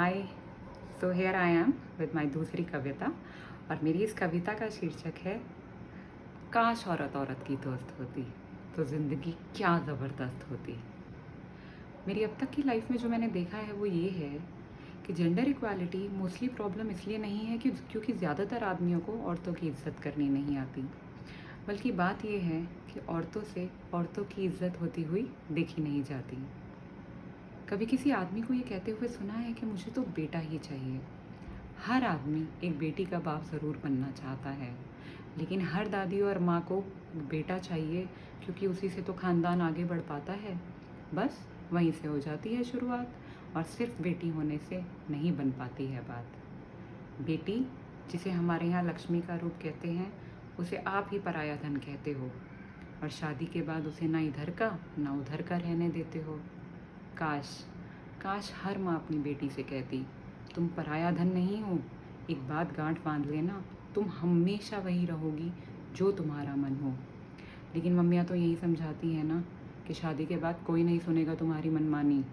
Hi, so here I am with my दूसरी कविता। और मेरी इस कविता का शीर्षक है काश औरत औरत की दोस्त होती तो ज़िंदगी क्या ज़बरदस्त होती। मेरी अब तक की लाइफ में जो मैंने देखा है वो ये है कि जेंडर इक्वालिटी मोस्टली प्रॉब्लम इसलिए नहीं है कि क्योंकि ज़्यादातर आदमियों को औरतों की इज्जत करनी नहीं आती, बल्कि बात यह है कि औरतों से औरतों की इज्जत होती हुई देखी नहीं जाती। कभी किसी आदमी को ये कहते हुए सुना है कि मुझे तो बेटा ही चाहिए। हर आदमी एक बेटी का बाप ज़रूर बनना चाहता है, लेकिन हर दादी और माँ को बेटा चाहिए क्योंकि उसी से तो ख़ानदान आगे बढ़ पाता है। बस वहीं से हो जाती है शुरुआत, और सिर्फ बेटी होने से नहीं बन पाती है बात। बेटी, जिसे हमारे यहाँ लक्ष्मी का रूप कहते हैं, उसे आप ही पराया धन कहते हो, और शादी के बाद उसे ना इधर का ना उधर का रहने देते हो। काश काश हर माँ अपनी बेटी से कहती, तुम पराया धन नहीं हो, एक बात गांठ बांध लेना, तुम हमेशा वही रहोगी जो तुम्हारा मन हो। लेकिन मम्मियाँ तो यही समझाती हैं ना कि शादी के बाद कोई नहीं सुनेगा तुम्हारी मनमानी।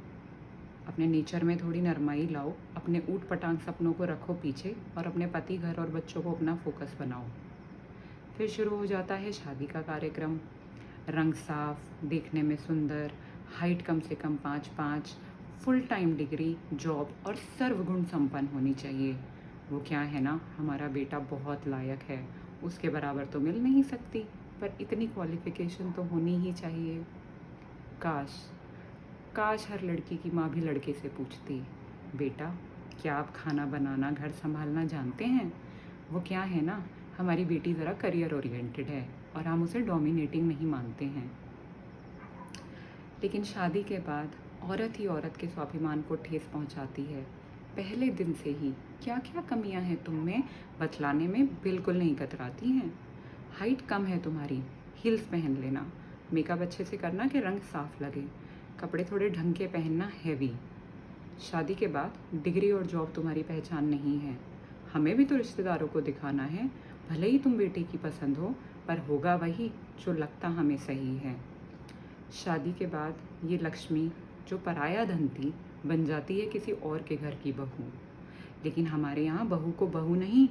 अपने नेचर में थोड़ी नरमाई लाओ, अपने ऊट पटांग सपनों को रखो पीछे और अपने पति, घर और बच्चों को अपना फोकस बनाओ। फिर शुरू हो जाता है शादी का कार्यक्रम। रंग साफ, देखने में सुंदर, हाइट कम से कम 5'5", फुल टाइम डिग्री, जॉब और सर्वगुण संपन्न होनी चाहिए। वो क्या है ना, हमारा बेटा बहुत लायक है, उसके बराबर तो मिल नहीं सकती, पर इतनी क्वालिफिकेशन तो होनी ही चाहिए। काश काश हर लड़की की माँ भी लड़के से पूछती, बेटा क्या आप खाना बनाना, घर संभालना जानते हैं? वो क्या है ना, हमारी बेटी ज़रा करियर ओरिएंटेड है और हम उसे डोमिनेटिंग नहीं मानते हैं। लेकिन शादी के बाद औरत ही औरत के स्वाभिमान को ठेस पहुंचाती है। पहले दिन से ही क्या क्या कमियां हैं तुम में बतलाने में बिल्कुल नहीं कतराती हैं। हाइट कम है तुम्हारी, हील्स पहन लेना, मेकअप अच्छे से करना कि रंग साफ लगे, कपड़े थोड़े ढंग के पहनना, हैवी। शादी के बाद डिग्री और जॉब तुम्हारी पहचान नहीं है, हमें भी तो रिश्तेदारों को दिखाना है। भले ही तुम बेटे की पसंद हो, पर होगा वही जो लगता हमें सही है। शादी के बाद ये लक्ष्मी जो पराया धन थी बन जाती है किसी और के घर की बहू। लेकिन हमारे यहाँ बहू को बहू नहीं,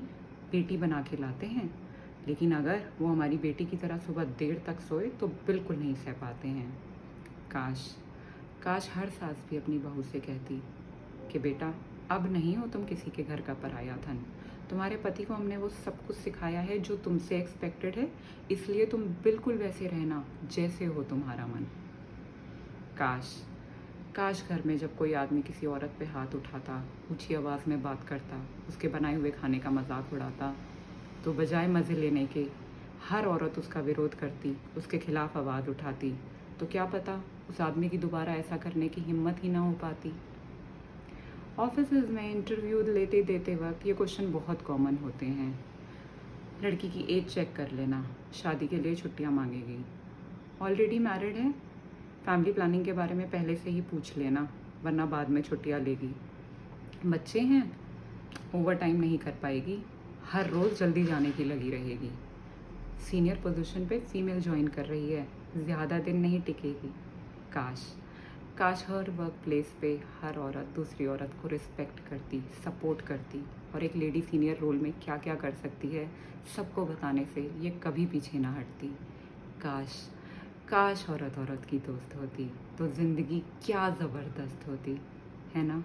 बेटी बना के लाते हैं। लेकिन अगर वो हमारी बेटी की तरह सुबह देर तक सोए तो बिल्कुल नहीं सह पाते हैं। काश काश हर सास भी अपनी बहू से कहती कि बेटा अब नहीं हो तुम किसी के घर का पराया धन, तुम्हारे पति को हमने वो सब कुछ सिखाया है जो तुमसे एक्सपेक्टेड है, इसलिए तुम बिल्कुल वैसे रहना जैसे हो तुम्हारा मन। काश काश घर में जब कोई आदमी किसी औरत पे हाथ उठाता, ऊंची आवाज़ में बात करता, उसके बनाए हुए खाने का मजाक उड़ाता, तो बजाय मज़े लेने के हर औरत उसका विरोध करती, उसके खिलाफ आवाज़ उठाती, तो क्या पता उस आदमी की दोबारा ऐसा करने की हिम्मत ही ना हो पाती। ऑफिसेज में इंटरव्यू लेते देते वक्त ये क्वेश्चन बहुत कॉमन होते हैं। लड़की की एज चेक कर लेना, शादी के लिए छुट्टियां मांगेगी, ऑलरेडी मैरिड है, फैमिली प्लानिंग के बारे में पहले से ही पूछ लेना वरना बाद में छुट्टियां लेगी, बच्चे हैं, ओवर टाइम नहीं कर पाएगी, हर रोज़ जल्दी जाने की लगी रहेगी, सीनियर पोजीशन पे फीमेल ज्वाइन कर रही है, ज़्यादा दिन नहीं टिकेगी। काश काश हर वर्क प्लेस पे हर औरत दूसरी औरत को रिस्पेक्ट करती, सपोर्ट करती, और एक लेडी सीनियर रोल में क्या क्या कर सकती है सबको बताने से ये कभी पीछे ना हटती। काश काश औरत औरत की दोस्त होती तो ज़िंदगी क्या ज़बरदस्त होती, है ना।